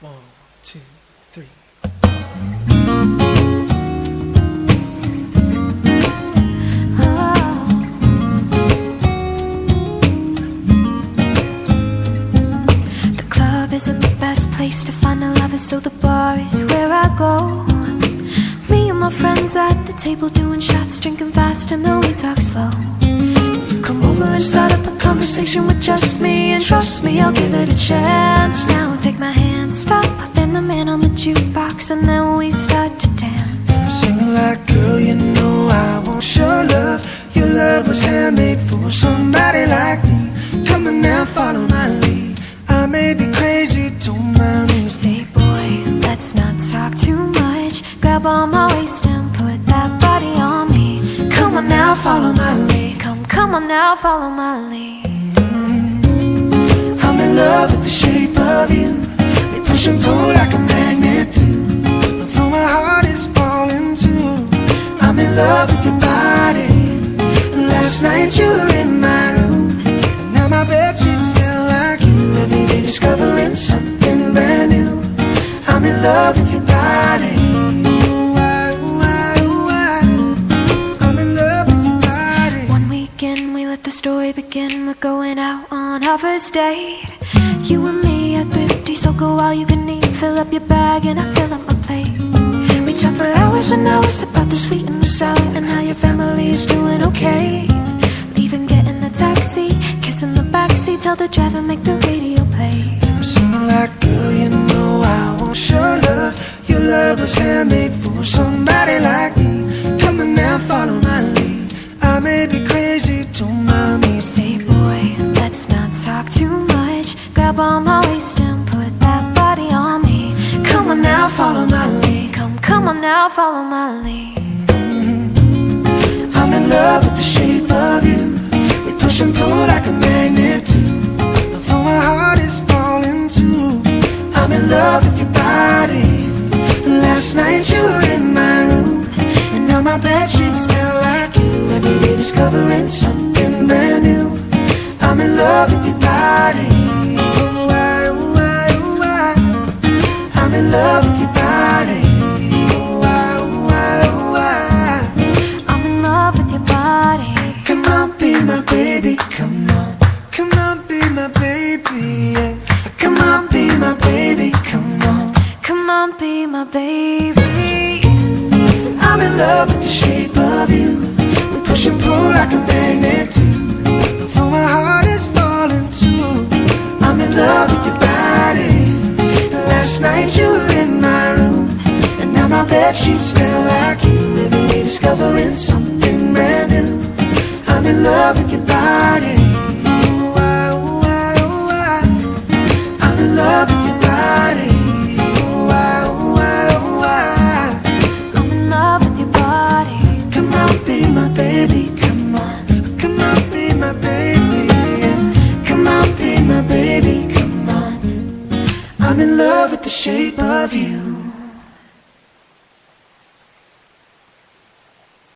1, 2, 3. The club isn't the best place to find a lover, so the bar is where I go. Me and my friends at the table doing shots, drinking fast, and then we talk slow. You come over and start up a conversation with just me, and trust me, I'll give it a chance. Now take my hand, stop, and the man on the jukebox, and then we start to dance. I'm singing like, girl, you know I want your love. Your love was handmade for somebody like me. Come on now, follow my lead. I may be crazy, don't mind me. Say, boy, let's not talk too much. Grab on my waist and put that body on me. Come on now, follow my lead. Come on now, follow my lead. I'm in love with the shape of you. We push and pull like a magnet do. Although my heart is falling too, I'm in love with your body. Last night you were in my room, and now my bedsheets smell like you. Every day discovering something brand new. I'm in love with your body. I'm in love with your body. One weekend we let the story begin. We're going out on our first date. You and me at 50, so go all you can eat. Fill up your bag and I fill up my plate. We talk for hours and hours about the sweet and the sour, and how your family's doing okay. Leaving, get in the taxi, kissing the backseat, tell the driver make the radio play. I'm singing like, girl, you know I want your love. Your love was handmade for somebody like me. Come on now, follow my lead. I may be crazy, don't mind me. Say, boy, let's not talk too much. Grab on my waist and put that body on me. Come on now, follow my lead. Come on now, follow my lead. I'm in love with the shape of you. We push and pull like a magnet do. Although my heart is falling too, I'm in love with your body. Last night you were in my room, and now my bedsheets smell like you. Every day discovering something brand new. I'm in love with your body. Oh, I, oh, I, oh, I. I'm in love with your body. Oh, I, oh, I, oh, I. I'm in love with your body. Come on, be my baby, come on. Come on, be my baby, yeah. Come on, be my baby, come on. Come on, be my baby. I'm in love with the shape of you. We push and pull like a magnet do. Although my heart is falling too, I'm in love with your body. Last night you were in my room, and now my bedsheets smell like you. Every day discovering something brand new. I'm in love with your body. Oh, I, oh, I, oh, I. I'm in love with your body. Oh, I, oh, I, oh, I. I'm in love with your body. Come on, be my baby, come on. Come on, be my baby, yeah. Come on, be my baby, come on. I'm in love with the shape of you.